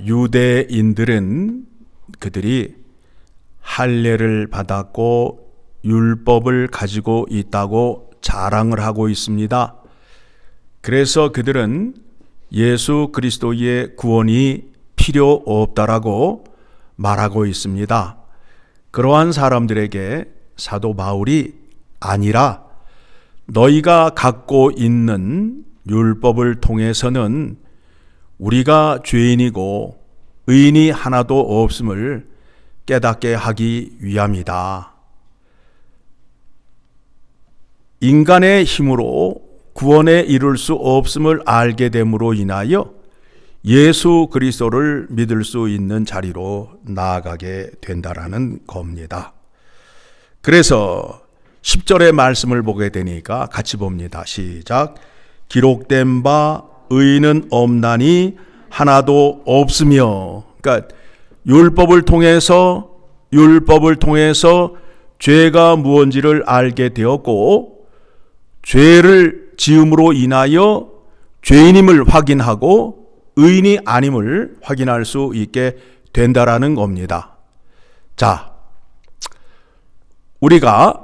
유대인들은 그들이 할례를 받았고 율법을 가지고 있다고 자랑을 하고 있습니다. 그래서 그들은 예수 그리스도의 구원이 필요 없다라고 말하고 있습니다. 그러한 사람들에게 사도 바울이 아니라 너희가 갖고 있는 율법을 통해서는 우리가 죄인이고 의인이 하나도 없음을 깨닫게 하기 위함이다. 인간의 힘으로 구원에 이룰 수 없음을 알게 됨으로 인하여 예수 그리스도를 믿을 수 있는 자리로 나아가게 된다라는 겁니다. 그래서 10절의 말씀을 보게 되니까 같이 봅니다. 시작. 기록된 바 의인은 없나니 하나도 없으며, 그러니까 율법을 통해서 죄가 무엇인지를 알게 되었고 죄를 지음으로 인하여 죄인임을 확인하고 의인이 아님을 확인할 수 있게 된다라는 겁니다. 자, 우리가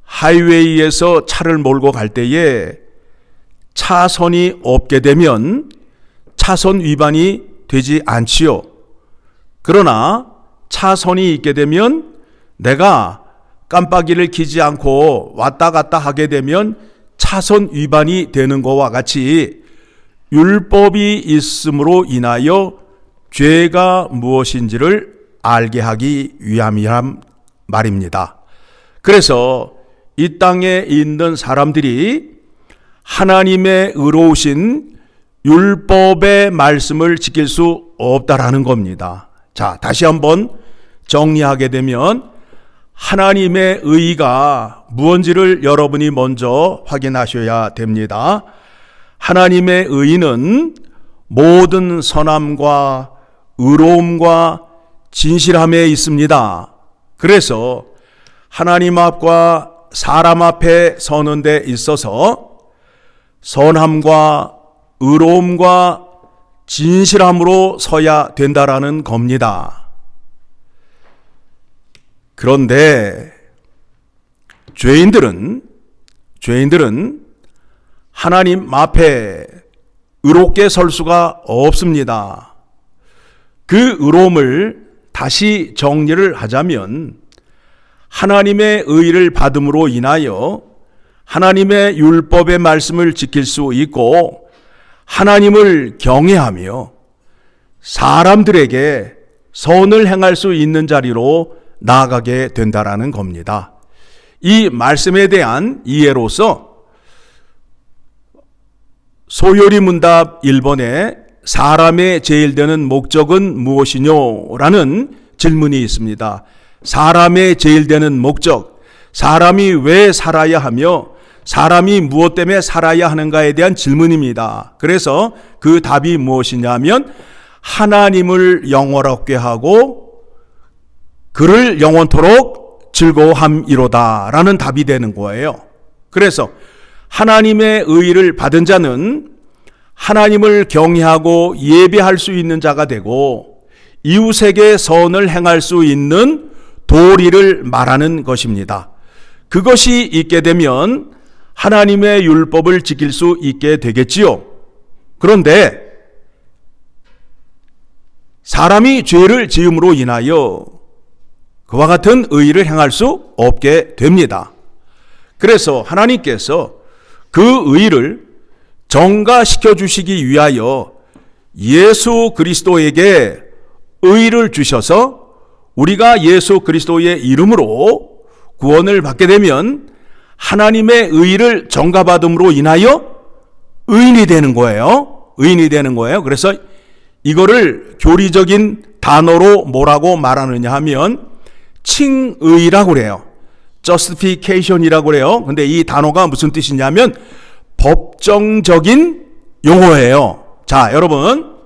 하이웨이에서 차를 몰고 갈 때에 차선이 없게 되면 차선 위반이 되지 않지요. 그러나 차선이 있게 되면 내가 깜빡이를 켜지 않고 왔다 갔다 하게 되면 차선 위반이 되는 것과 같이 율법이 있음으로 인하여 죄가 무엇인지를 알게 하기 위함이란 말입니다. 그래서 이 땅에 있는 사람들이 하나님의 의로우신 율법의 말씀을 지킬 수 없다라는 겁니다. 자, 다시 한번 정리하게 되면 하나님의 의의가 무엇인지를 여러분이 먼저 확인하셔야 됩니다. 하나님의 의의는 모든 선함과 의로움과 진실함에 있습니다. 그래서 하나님 앞과 사람 앞에 서는 데 있어서 선함과 의로움과 진실함으로 서야 된다라는 겁니다. 그런데 죄인들은 하나님 앞에 의롭게 설 수가 없습니다. 그 의로움을 다시 정리를 하자면 하나님의 의를 받음으로 인하여 하나님의 율법의 말씀을 지킬 수 있고 하나님을 경외하며 사람들에게 선을 행할 수 있는 자리로 나아가게 된다라는 겁니다. 이 말씀에 대한 이해로서 소요리 문답 1번에 사람의 제일 되는 목적은 무엇이뇨? 라는 질문이 있습니다. 사람의 제일 되는 목적, 사람이 왜 살아야 하며 사람이 무엇 때문에 살아야 하는가에 대한 질문입니다. 그래서 그 답이 무엇이냐면 하나님을 영원하게 하고 그를 영원토록 즐거워함이로다 라는 답이 되는 거예요. 그래서 하나님의 의의를 받은 자는 하나님을 경외하고 예배할 수 있는 자가 되고 이웃에게 선을 행할 수 있는 도리를 말하는 것입니다. 그것이 있게 되면 하나님의 율법을 지킬 수 있게 되겠지요. 그런데 사람이 죄를 지음으로 인하여 그와 같은 의의를 행할 수 없게 됩니다. 그래서 하나님께서 그 의의를 정가시켜 주시기 위하여 예수 그리스도에게 의의를 주셔서 우리가 예수 그리스도의 이름으로 구원을 받게 되면 하나님의 의의를 정가받음으로 인하여 의인이 되는 거예요. 의인이 되는 거예요. 그래서 이거를 교리적인 단어로 뭐라고 말하느냐 하면 칭의라고 그래요. justification이라고 그래요. 근데 이 단어가 무슨 뜻이냐면 법정적인 용어예요. 자, 여러분.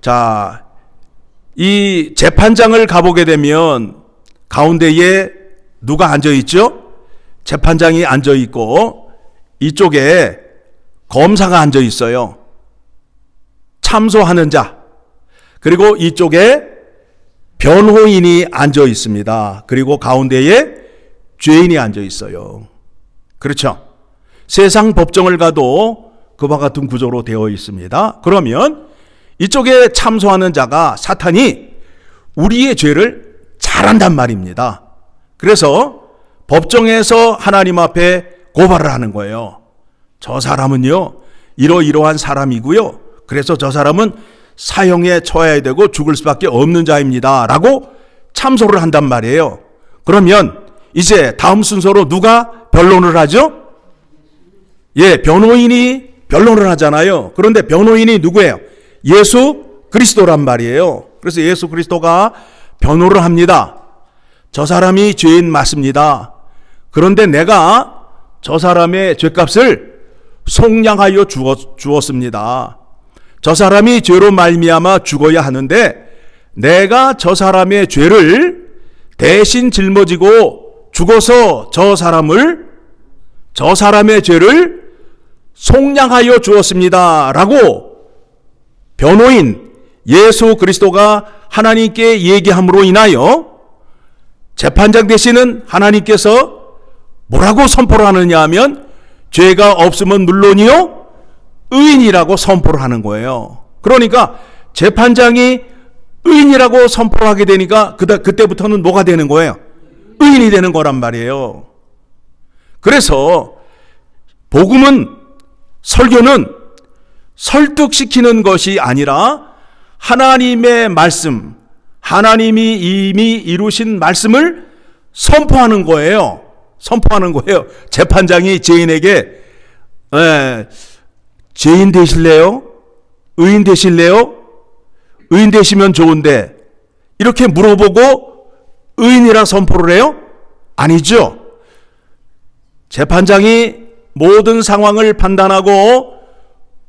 자, 이 재판장을 가보게 되면 가운데에 누가 앉아 있죠? 재판장이 앉아 있고 이쪽에 검사가 앉아 있어요. 참소하는 자, 그리고 이쪽에 변호인이 앉아 있습니다. 그리고 가운데에 죄인이 앉아 있어요. 그렇죠? 세상 법정을 가도 그와 같은 구조로 되어 있습니다. 그러면 이쪽에 참소하는 자가 사탄이 우리의 죄를 잘 안단 말입니다. 그래서 법정에서 하나님 앞에 고발을 하는 거예요. 저 사람은요, 이러이러한 사람이고요. 그래서 저 사람은 사형에 처해야 되고 죽을 수밖에 없는 자입니다. 라고 참소를 한단 말이에요. 그러면 이제 다음 순서로 누가 변론을 하죠? 예, 변호인이 변론을 하잖아요. 그런데 변호인이 누구예요? 예수 그리스도란 말이에요. 그래서 예수 그리스도가 변호를 합니다. 저 사람이 죄인 맞습니다. 그런데 내가 저 사람의 죄값을 속량하여 주었습니다. 저 사람이 죄로 말미암아 죽어야 하는데 내가 저 사람의 죄를 대신 짊어지고 죽어서 저 사람의 죄를 속량하여 주었습니다. 라고 변호인 예수 그리스도가 하나님께 얘기함으로 인하여 재판장 되시는 하나님께서 뭐라고 선포를 하느냐 하면 죄가 없으면 물론이요 의인이라고 선포를 하는 거예요. 그러니까 재판장이 의인이라고 선포를 하게 되니까 그때부터는 뭐가 되는 거예요? 의인이 되는 거란 말이에요. 그래서 복음은, 설교는 설득시키는 것이 아니라 하나님의 말씀, 하나님이 이미 이루신 말씀을 선포하는 거예요. 선포하는 거예요. 재판장이 죄인에게 죄인 되실래요? 의인 되실래요? 의인 되시면 좋은데 이렇게 물어보고 의인이라 선포를 해요? 아니죠. 재판장이 모든 상황을 판단하고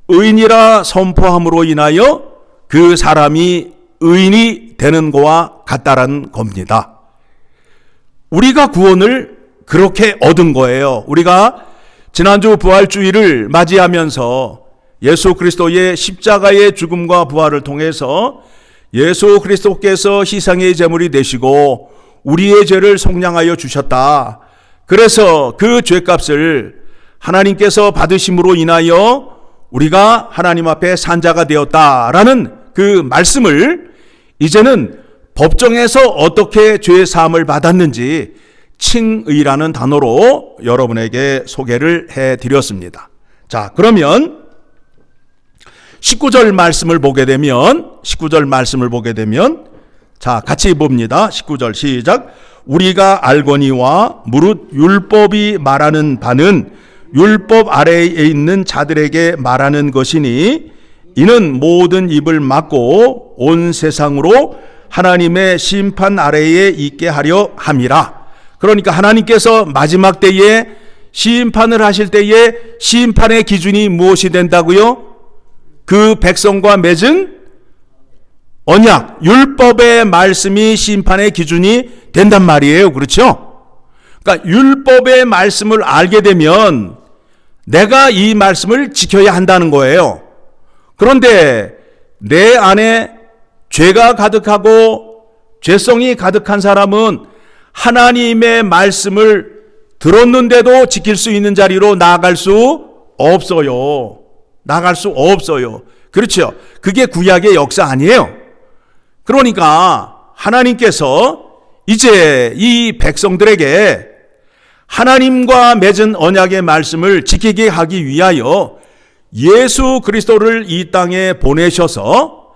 의인이라 선포함으로 인하여 그 사람이 의인이 되는 거와 같다라는 겁니다. 우리가 구원을 그렇게 얻은 거예요. 우리가 지난주 부활주의를 맞이하면서 예수 그리스도의 십자가의 죽음과 부활을 통해서 예수 그리스도께서 희생의 제물이 되시고 우리의 죄를 속량하여 주셨다. 그래서 그 죄값을 하나님께서 받으심으로 인하여 우리가 하나님 앞에 산자가 되었다라는 그 말씀을 이제는 법정에서 어떻게 죄 사함을 받았는지 칭의라는 단어로 여러분에게 소개를 해드렸습니다. 자, 그러면 19절 말씀을 보게 되면 자, 같이 봅니다. 19절 시작. 우리가 알거니와 무릇 율법이 말하는 바는 율법 아래에 있는 자들에게 말하는 것이니 이는 모든 입을 막고 온 세상으로 하나님의 심판 아래에 있게 하려 함이라. 그러니까 하나님께서 마지막 때에 심판을 하실 때에 심판의 기준이 무엇이 된다고요? 그 백성과 맺은 언약, 율법의 말씀이 심판의 기준이 된단 말이에요. 그렇죠? 그러니까 율법의 말씀을 알게 되면 내가 이 말씀을 지켜야 한다는 거예요. 그런데 내 안에 죄가 가득하고 죄성이 가득한 사람은 하나님의 말씀을 들었는데도 지킬 수 있는 자리로 나아갈 수 없어요. 그렇죠? 그게 구약의 역사 아니에요. 그러니까 하나님께서 이제 이 백성들에게 하나님과 맺은 언약의 말씀을 지키게 하기 위하여 예수 그리스도를 이 땅에 보내셔서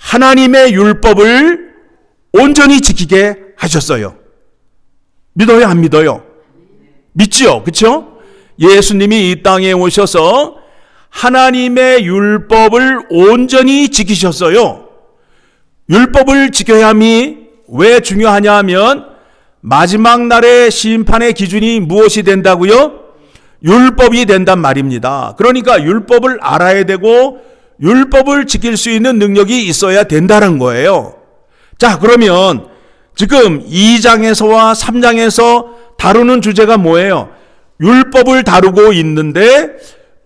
하나님의 율법을 온전히 지키게 하셨어요. 믿어요, 안 믿어요? 믿지요, 그렇죠? 예수님이 이 땅에 오셔서 하나님의 율법을 온전히 지키셨어요. 율법을 지켜야 함이 왜 중요하냐 하면 마지막 날의 심판의 기준이 무엇이 된다고요? 율법이 된단 말입니다. 그러니까 율법을 알아야 되고 율법을 지킬 수 있는 능력이 있어야 된다는 거예요. 자, 그러면 지금 2장에서와 3장에서 다루는 주제가 뭐예요? 율법을 다루고 있는데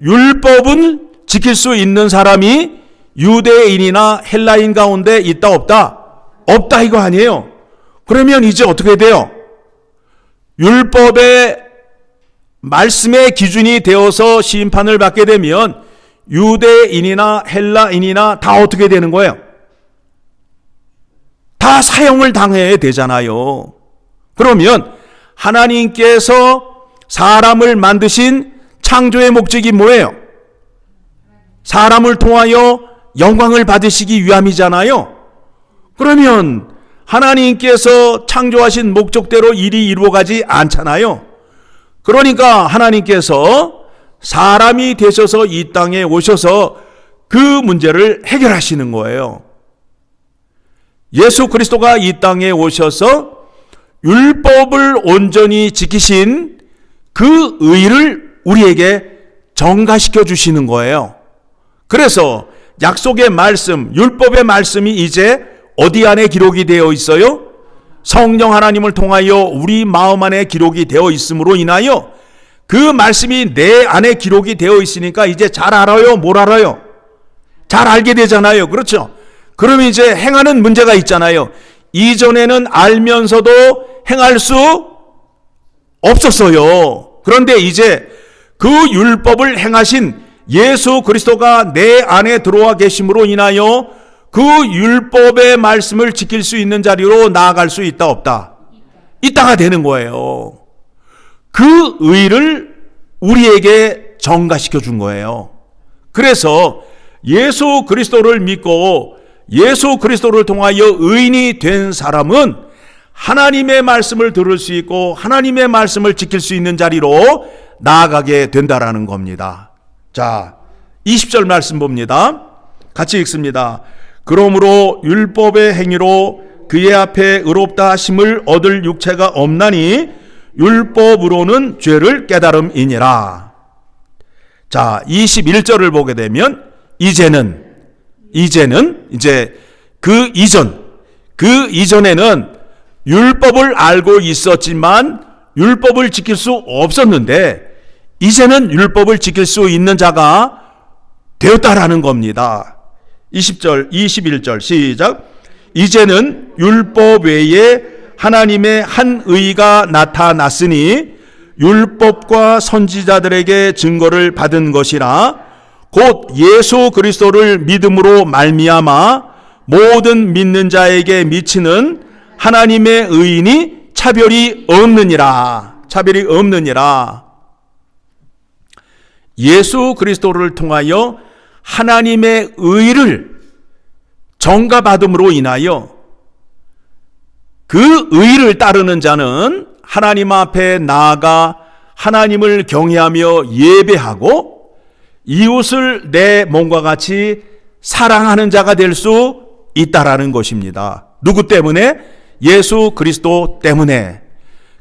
율법은 지킬 수 있는 사람이 유대인이나 헬라인 가운데 있다 없다? 없다 이거 아니에요. 그러면 이제 어떻게 돼요? 율법의 말씀의 기준이 되어서 심판을 받게 되면 유대인이나 헬라인이나 다 어떻게 되는 거예요? 다 사형을 당해야 되잖아요. 그러면 하나님께서 사람을 만드신 창조의 목적이 뭐예요? 사람을 통하여 영광을 받으시기 위함이잖아요. 그러면 하나님께서 창조하신 목적대로 일이 이루어가지 않잖아요. 그러니까 하나님께서 사람이 되셔서 이 땅에 오셔서 그 문제를 해결하시는 거예요. 예수 그리스도가 이 땅에 오셔서 율법을 온전히 지키신 그 의를 우리에게 전가시켜 주시는 거예요. 그래서 약속의 말씀, 율법의 말씀이 이제 어디 안에 기록이 되어 있어요? 성령 하나님을 통하여 우리 마음 안에 기록이 되어 있음으로 인하여 그 말씀이 내 안에 기록이 되어 있으니까 이제 잘 알아요? 뭘 알아요? 잘 알게 되잖아요. 그렇죠? 그러면 이제 행하는 문제가 있잖아요. 이전에는 알면서도 행할 수 없었어요. 그런데 이제 그 율법을 행하신 예수 그리스도가 내 안에 들어와 계심으로 인하여 그 율법의 말씀을 지킬 수 있는 자리로 나아갈 수 있다 없다? 있다가 되는 거예요. 그 의를 우리에게 전가시켜 준 거예요. 그래서 예수 그리스도를 믿고 예수 그리스도를 통하여 의인이 된 사람은 하나님의 말씀을 들을 수 있고 하나님의 말씀을 지킬 수 있는 자리로 나아가게 된다라는 겁니다. 자, 20절 말씀 봅니다. 같이 읽습니다. 그러므로 율법의 행위로 그의 앞에 의롭다 하심을 얻을 육체가 없나니 율법으로는 죄를 깨달음이니라. 자, 21절을 보게 되면 이제는 이제 그 이전에는 율법을 알고 있었지만 율법을 지킬 수 없었는데 이제는 율법을 지킬 수 있는 자가 되었다라는 겁니다. 20절, 21절 시작. 이제는 율법 외에 하나님의 한 의가 나타났으니 율법과 선지자들에게 증거를 받은 것이라 곧 예수 그리스도를 믿음으로 말미암아 모든 믿는 자에게 미치는 하나님의 의인이 차별이 없느니라. 예수 그리스도를 통하여 하나님의 의를 전가받음으로 인하여 그 의를 따르는 자는 하나님 앞에 나아가 하나님을 경외하며 예배하고 이웃을 내 몸과 같이 사랑하는 자가 될 수 있다라는 것입니다. 누구 때문에? 예수 그리스도 때문에.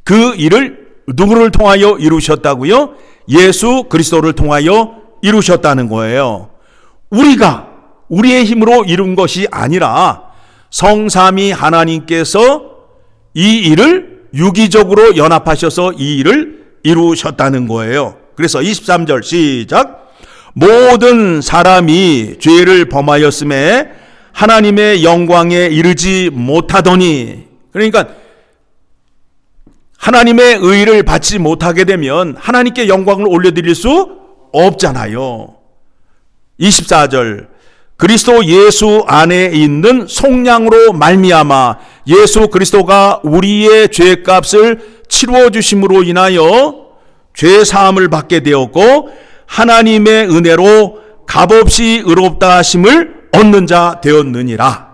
그 일을 누구를 통하여 이루셨다고요? 예수 그리스도를 통하여 이루셨다는 거예요. 우리가 우리의 힘으로 이룬 것이 아니라 성삼위 하나님께서 이 일을 유기적으로 연합하셔서 이 일을 이루셨다는 거예요. 그래서 23절 시작. 모든 사람이 죄를 범하였음에 하나님의 영광에 이르지 못하더니, 그러니까 하나님의 의를 받지 못하게 되면 하나님께 영광을 올려드릴 수 없잖아요. 24절 그리스도 예수 안에 있는 속량으로 말미암아 예수 그리스도가 우리의 죄값을 치루어 주심으로 인하여 죄 사함을 받게 되었고 하나님의 은혜로 값없이 의롭다 하심을 얻는 자 되었느니라.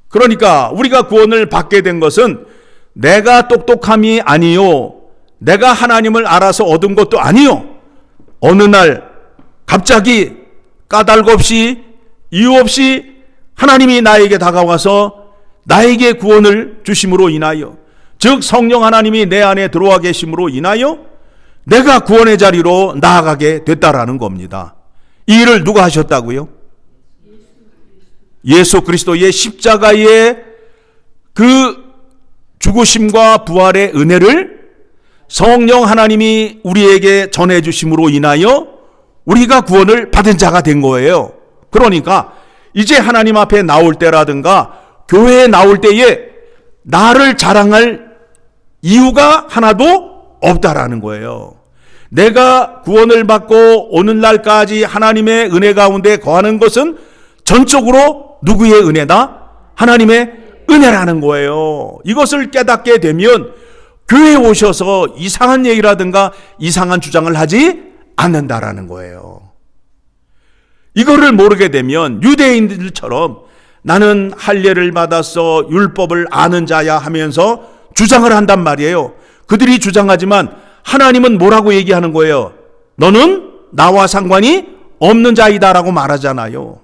그러니까 우리가 구원을 받게 된 것은 내가 똑똑함이 아니요, 내가 하나님을 알아서 얻은 것도 아니요, 어느 날 갑자기 까닭 없이 이유 없이 하나님이 나에게 다가와서 나에게 구원을 주심으로 인하여, 즉 성령 하나님이 내 안에 들어와 계심으로 인하여 내가 구원의 자리로 나아가게 됐다라는 겁니다. 이 일을 누가 하셨다고요? 예수 그리스도의 십자가의 그 죽으심과 부활의 은혜를 성령 하나님이 우리에게 전해 주심으로 인하여 우리가 구원을 받은 자가 된 거예요. 그러니까 이제 하나님 앞에 나올 때라든가 교회에 나올 때에 나를 자랑할 이유가 하나도 없다라는 거예요. 내가 구원을 받고 오늘날까지 하나님의 은혜 가운데 거하는 것은 전적으로 누구의 은혜다? 하나님의 은혜라는 거예요. 이것을 깨닫게 되면 교회에 오셔서 이상한 얘기라든가 이상한 주장을 하지 않는다라는 거예요. 이거를 모르게 되면 유대인들처럼 나는 할례를 받았어, 율법을 아는 자야 하면서 주장을 한단 말이에요. 그들이 주장하지만 하나님은 뭐라고 얘기하는 거예요? 너는 나와 상관이 없는 자이다라고 말하잖아요.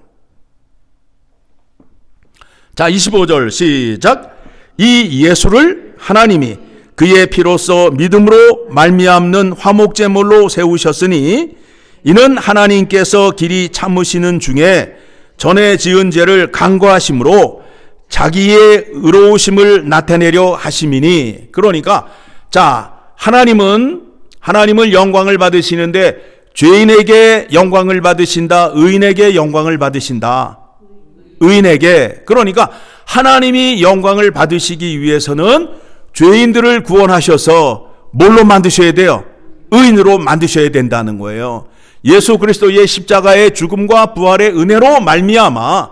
자, 25절 시작. 이 예수를 하나님이 그의 피로써 믿음으로 말미암는 화목제물로 세우셨으니 이는 하나님께서 길이 참으시는 중에 전에 지은 죄를 간과하심으로 자기의 의로우심을 나타내려 하심이니. 그러니까 자, 하나님을 영광을 받으시는데 죄인에게 영광을 받으신다, 의인에게 영광을 받으신다. 의인에게. 그러니까 하나님이 영광을 받으시기 위해서는 죄인들을 구원하셔서 뭘로 만드셔야 돼요? 의인으로 만드셔야 된다는 거예요. 예수 그리스도의 십자가의 죽음과 부활의 은혜로 말미암아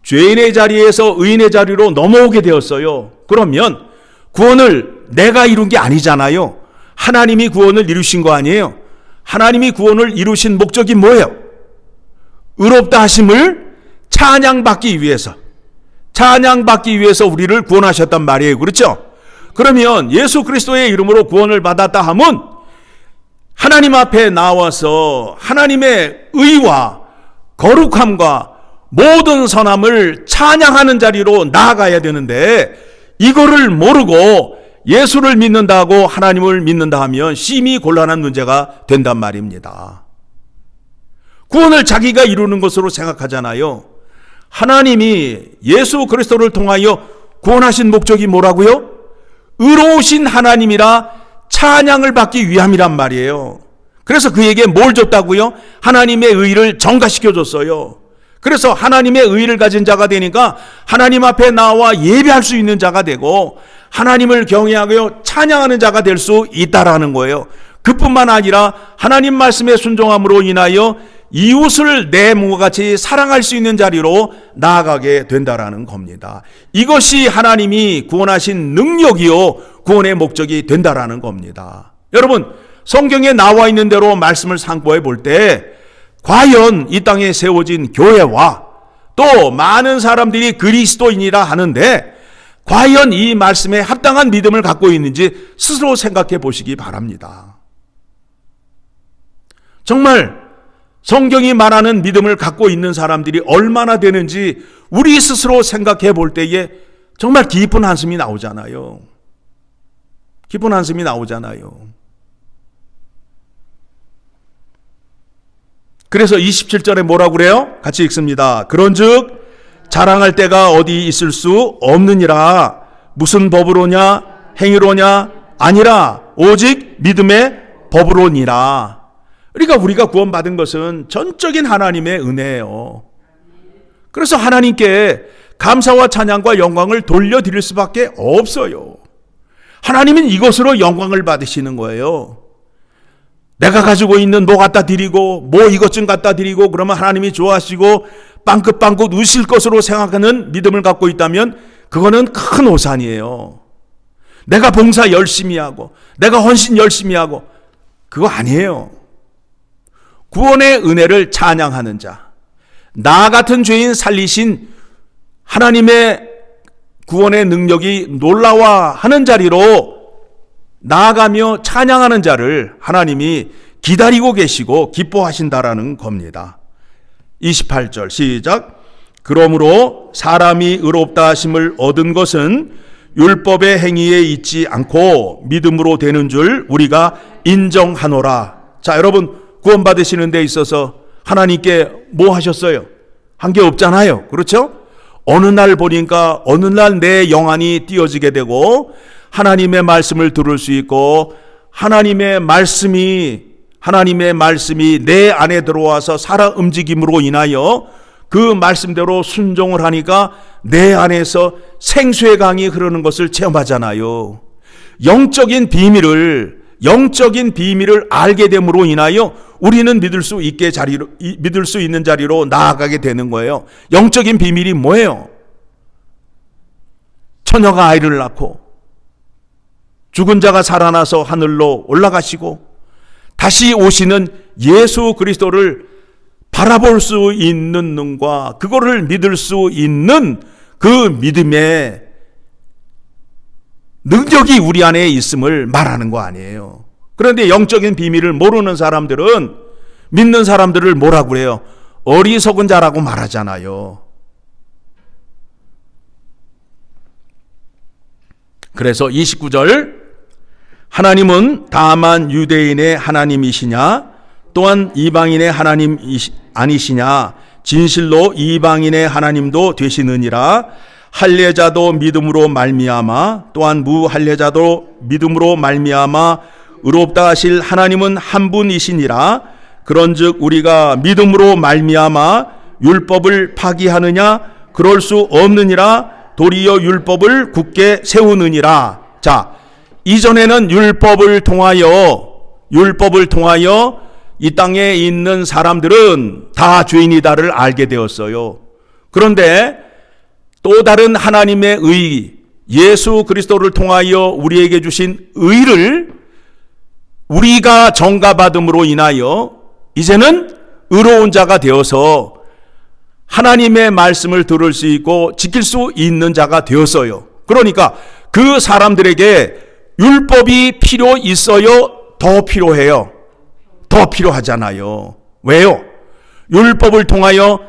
죄인의 자리에서 의인의 자리로 넘어오게 되었어요. 그러면 구원을 내가 이룬 게 아니잖아요. 하나님이 구원을 이루신 거 아니에요. 하나님이 구원을 이루신 목적이 뭐예요? 의롭다 하심을 찬양받기 위해서 우리를 구원하셨단 말이에요. 그렇죠? 그러면 예수 그리스도의 이름으로 구원을 받았다 하면 하나님 앞에 나와서 하나님의 의와 거룩함과 모든 선함을 찬양하는 자리로 나아가야 되는데 이거를 모르고 예수를 믿는다고 하나님을 믿는다 하면 심히 곤란한 문제가 된단 말입니다. 구원을 자기가 이루는 것으로 생각하잖아요. 하나님이 예수 그리스도를 통하여 구원하신 목적이 뭐라고요? 의로우신 하나님이라 찬양을 받기 위함이란 말이에요. 그래서 그에게 뭘 줬다고요? 하나님의 의를 전가시켜줬어요. 그래서 하나님의 의를 가진 자가 되니까 하나님 앞에 나와 예배할 수 있는 자가 되고 하나님을 경외하고 찬양하는 자가 될 수 있다라는 거예요. 그뿐만 아니라 하나님 말씀에 순종함으로 인하여 이웃을 내 몸과 같이 사랑할 수 있는 자리로 나아가게 된다라는 겁니다. 이것이 하나님이 구원하신 능력이요 구원의 목적이 된다라는 겁니다. 여러분, 성경에 나와 있는 대로 말씀을 상고해 볼 때 과연 이 땅에 세워진 교회와 또 많은 사람들이 그리스도인이라 하는데 과연 이 말씀에 합당한 믿음을 갖고 있는지 스스로 생각해 보시기 바랍니다. 정말 성경이 말하는 믿음을 갖고 있는 사람들이 얼마나 되는지 우리 스스로 생각해 볼 때에 정말 깊은 한숨이 나오잖아요. 깊은 한숨이 나오잖아요. 그래서 27절에 뭐라고 그래요? 같이 읽습니다. 그런즉 자랑할 때가 어디 있을 수 없느니라. 무슨 법으로냐? 행위로냐? 아니라 오직 믿음의 법으로니라. 그러니까 우리가 구원받은 것은 전적인 하나님의 은혜예요. 그래서 하나님께 감사와 찬양과 영광을 돌려드릴 수밖에 없어요. 하나님은 이것으로 영광을 받으시는 거예요. 내가 가지고 있는 뭐 갖다 드리고 뭐 이것 좀 갖다 드리고 그러면 하나님이 좋아하시고 빵긋빵긋 우실 것으로 생각하는 믿음을 갖고 있다면 그거는 큰 오산이에요. 내가 봉사 열심히 하고 내가 헌신 열심히 하고 그거 아니에요. 구원의 은혜를 찬양하는 자, 나 같은 죄인 살리신 하나님의 구원의 능력이 놀라워하는 자리로 나아가며 찬양하는 자를 하나님이 기다리고 계시고 기뻐하신다라는 겁니다. 28절 시작. 그러므로 사람이 의롭다 하심을 얻은 것은 율법의 행위에 있지 않고 믿음으로 되는 줄 우리가 인정하노라. 자, 여러분 구원받으시는 데 있어서 하나님께 뭐 하셨어요? 한 게 없잖아요. 그렇죠? 어느 날 보니까 어느 날 내 영안이 띄어지게 되고 하나님의 말씀을 들을 수 있고 하나님의 말씀이 하나님의 말씀이 내 안에 들어와서 살아 움직임으로 인하여 그 말씀대로 순종을 하니까 내 안에서 생수의 강이 흐르는 것을 체험하잖아요. 영적인 비밀을 알게 됨으로 인하여 우리는 믿을 수 있는 자리로 나아가게 되는 거예요. 영적인 비밀이 뭐예요? 처녀가 아이를 낳고 죽은 자가 살아나서 하늘로 올라가시고 다시 오시는 예수 그리스도를 바라볼 수 있는 눈과 그거를 믿을 수 있는 그 믿음의 능력이 우리 안에 있음을 말하는 거 아니에요. 그런데 영적인 비밀을 모르는 사람들은 믿는 사람들을 뭐라고 그래요? 어리석은 자라고 말하잖아요. 그래서 29절, 하나님은 다만 유대인의 하나님이시냐 또한 이방인의 하나님 아니시냐, 진실로 이방인의 하나님도 되시느니라. 할례자도 믿음으로 말미암아 또한 무할례자도 믿음으로 말미암아 의롭다 하실 하나님은 한 분이시니라. 그런즉 우리가 믿음으로 말미암아 율법을 파기하느냐? 그럴 수 없느니라. 도리어 율법을 굳게 세우느니라. 자, 이전에는 율법을 통하여 이 땅에 있는 사람들은 다 죄인이다를 알게 되었어요. 그런데 또 다른 하나님의 의, 예수 그리스도를 통하여 우리에게 주신 의를 우리가 전가받음으로 인하여 이제는 의로운 자가 되어서 하나님의 말씀을 들을 수 있고 지킬 수 있는 자가 되었어요. 그러니까 그 사람들에게 율법이 필요 있어요? 더 필요해요? 더 필요하잖아요. 왜요? 율법을 통하여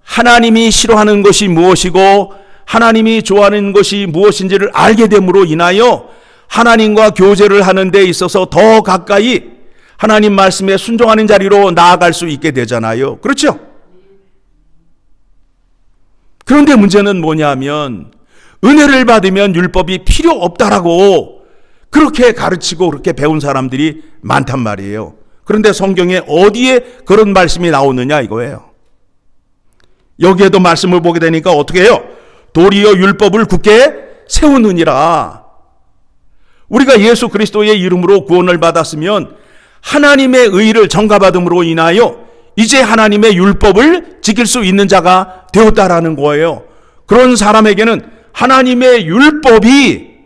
하나님이 싫어하는 것이 무엇이고 하나님이 좋아하는 것이 무엇인지를 알게 됨으로 인하여 하나님과 교제를 하는 데 있어서 더 가까이 하나님 말씀에 순종하는 자리로 나아갈 수 있게 되잖아요. 그렇죠? 그런데 문제는 뭐냐면 은혜를 받으면 율법이 필요 없다라고 그렇게 가르치고 그렇게 배운 사람들이 많단 말이에요. 그런데 성경에 어디에 그런 말씀이 나오느냐 이거예요. 여기에도 말씀을 보게 되니까 어떻게 해요? 도리어 율법을 굳게 세우느니라. 우리가 예수 그리스도의 이름으로 구원을 받았으면 하나님의 의를 전가받음으로 인하여 이제 하나님의 율법을 지킬 수 있는 자가 되었다라는 거예요. 그런 사람에게는 하나님의 율법이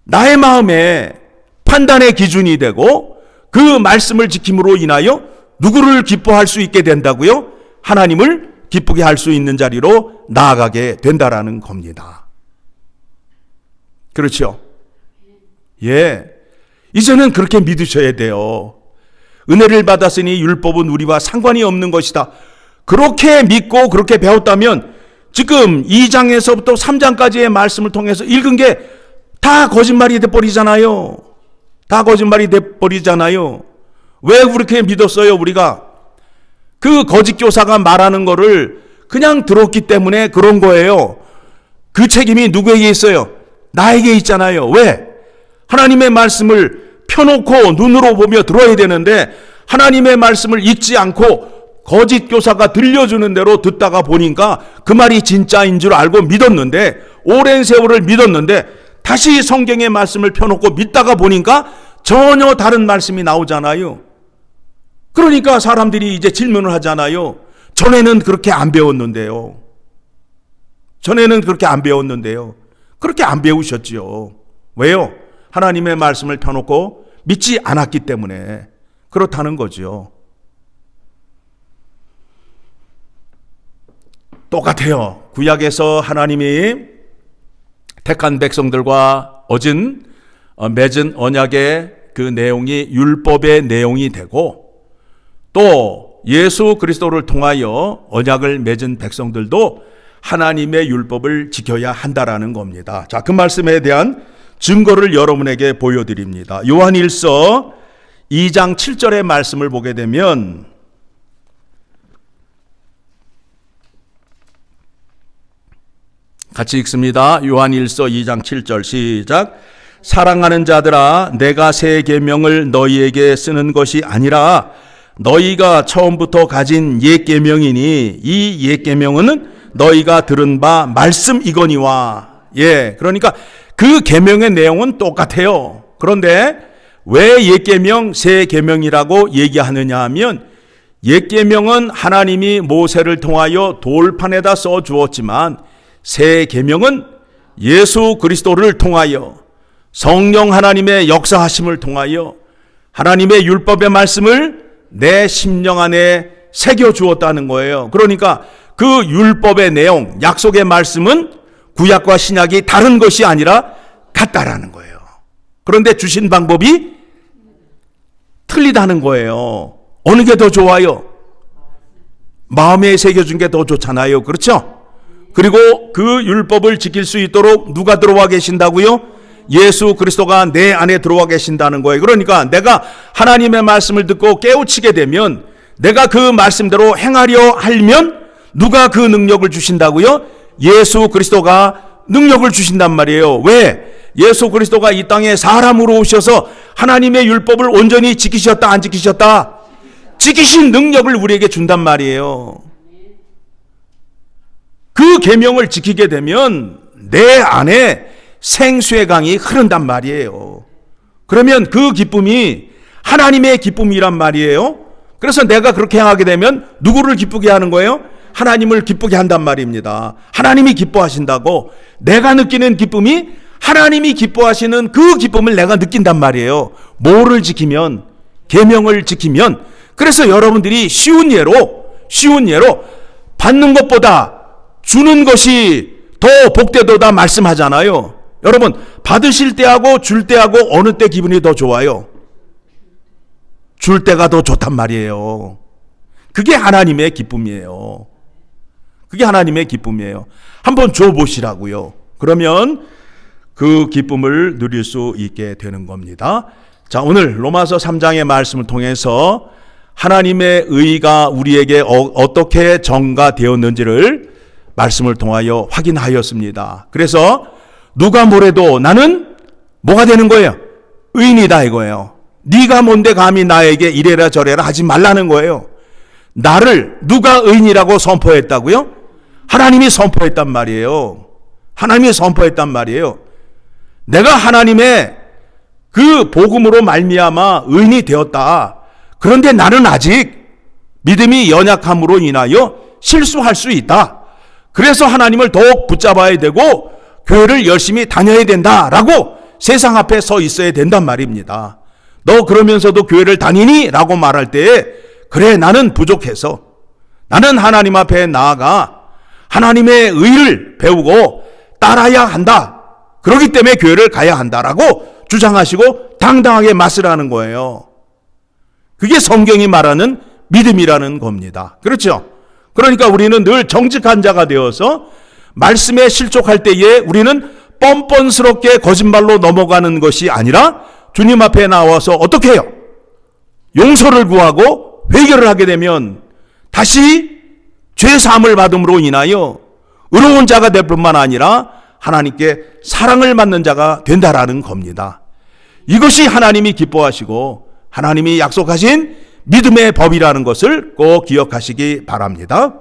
나의 마음에 판단의 기준이 되고 그 말씀을 지킴으로 인하여 누구를 기뻐할 수 있게 된다고요? 하나님을 기쁘게 할 수 있는 자리로 나아가게 된다라는 겁니다. 그렇죠? 예. 이제는 그렇게 믿으셔야 돼요. 은혜를 받았으니 율법은 우리와 상관이 없는 것이다. 그렇게 믿고 그렇게 배웠다면 지금 2장에서부터 3장까지의 말씀을 통해서 읽은 게 다 거짓말이 돼버리잖아요. 다 거짓말이 돼버리잖아요. 왜 그렇게 믿었어요, 우리가? 그 거짓 교사가 말하는 거를 그냥 들었기 때문에 그런 거예요. 그 책임이 누구에게 있어요? 나에게 있잖아요. 왜? 하나님의 말씀을 펴놓고 눈으로 보며 들어야 되는데 하나님의 말씀을 읽지 않고 거짓 교사가 들려주는 대로 듣다가 보니까 그 말이 진짜인 줄 알고 믿었는데 오랜 세월을 믿었는데 다시 성경의 말씀을 펴놓고 믿다가 보니까 전혀 다른 말씀이 나오잖아요. 그러니까 사람들이 이제 질문을 하잖아요. 전에는 그렇게 안 배웠는데요. 그렇게 안 배우셨지요. 왜요? 하나님의 말씀을 펴놓고 믿지 않았기 때문에 그렇다는 거죠. 똑같아요. 구약에서 하나님이 택한 백성들과 맺은 언약의 그 내용이 율법의 내용이 되고 또 예수 그리스도를 통하여 언약을 맺은 백성들도 하나님의 율법을 지켜야 한다라는 겁니다. 자, 그 말씀에 대한 증거를 여러분에게 보여드립니다. 요한일서 2장 7절의 말씀을 보게 되면 같이 읽습니다. 요한일서 2장 7절 시작. 사랑하는 자들아, 내가 새 계명을 너희에게 쓰는 것이 아니라 너희가 처음부터 가진 옛 계명이니 이 옛 계명은 너희가 들은 바 말씀이거니와. 예, 그러니까 그 계명의 내용은 똑같아요. 그런데 왜 옛 계명, 새 계명이라고 얘기하느냐 하면, 옛 계명은 하나님이 모세를 통하여 돌판에다 써 주었지만 새 계명은 예수 그리스도를 통하여 성령 하나님의 역사하심을 통하여 하나님의 율법의 말씀을 내 심령 안에 새겨 주었다는 거예요. 그러니까 그 율법의 내용, 약속의 말씀은 구약과 신약이 다른 것이 아니라 같다라는 거예요. 그런데 주신 방법이 틀리다는 거예요. 어느 게 더 좋아요? 마음에 새겨준 게 더 좋잖아요. 그렇죠? 그리고 그 율법을 지킬 수 있도록 누가 들어와 계신다고요? 예수 그리스도가 내 안에 들어와 계신다는 거예요. 그러니까 내가 하나님의 말씀을 듣고 깨우치게 되면, 내가 그 말씀대로 행하려 하면 누가 그 능력을 주신다고요? 예수 그리스도가 능력을 주신단 말이에요. 왜? 예수 그리스도가 이 땅에 사람으로 오셔서 하나님의 율법을 온전히 지키셨다, 안 지키셨다? 지키신 능력을 우리에게 준단 말이에요. 그 계명을 지키게 되면 내 안에 생수의 강이 흐른단 말이에요. 그러면 그 기쁨이 하나님의 기쁨이란 말이에요. 그래서 내가 그렇게 행하게 되면 누구를 기쁘게 하는 거예요? 하나님을 기쁘게 한단 말입니다. 하나님이 기뻐하신다고, 내가 느끼는 기쁨이 하나님이 기뻐하시는 그 기쁨을 내가 느낀단 말이에요. 뭐를 지키면? 계명을 지키면. 그래서 여러분들이 쉬운 예로 받는 것보다 주는 것이 더 복되도다 말씀하잖아요. 여러분, 받으실 때하고 줄 때하고 어느 때 기분이 더 좋아요? 줄 때가 더 좋단 말이에요. 그게 하나님의 기쁨이에요. 그게 하나님의 기쁨이에요. 한번 줘 보시라고요. 그러면 그 기쁨을 누릴 수 있게 되는 겁니다. 자, 오늘 로마서 3장의 말씀을 통해서 하나님의 의가 우리에게 어떻게 전가되었는지를 말씀을 통하여 확인하였습니다. 그래서 누가 뭐래도 나는 뭐가 되는 거예요? 의인이다 이거예요. 네가 뭔데 감히 나에게 이래라 저래라 하지 말라는 거예요. 나를 누가 의인이라고 선포했다고요? 하나님이 선포했단 말이에요. 하나님이 선포했단 말이에요. 내가 하나님의 그 복음으로 말미암아 의인이 되었다. 그런데 나는 아직 믿음이 연약함으로 인하여 실수할 수 있다. 그래서 하나님을 더욱 붙잡아야 되고 교회를 열심히 다녀야 된다라고 세상 앞에 서 있어야 된단 말입니다. 너 그러면서도 교회를 다니니? 라고 말할 때에 그래, 나는 부족해서 나는 하나님 앞에 나아가 하나님의 의를 배우고 따라야 한다. 그렇기 때문에 교회를 가야 한다라고 주장하시고 당당하게 맞으라는 거예요. 그게 성경이 말하는 믿음이라는 겁니다. 그렇죠? 그러니까 우리는 늘 정직한 자가 되어서 말씀에 실족할 때에 우리는 뻔뻔스럽게 거짓말로 넘어가는 것이 아니라 주님 앞에 나와서 어떻게 해요? 용서를 구하고 회개를 하게 되면 다시 죄 사함을 받음으로 인하여 의로운 자가 될 뿐만 아니라 하나님께 사랑을 받는 자가 된다라는 겁니다. 이것이 하나님이 기뻐하시고 하나님이 약속하신 믿음의 법이라는 것을 꼭 기억하시기 바랍니다.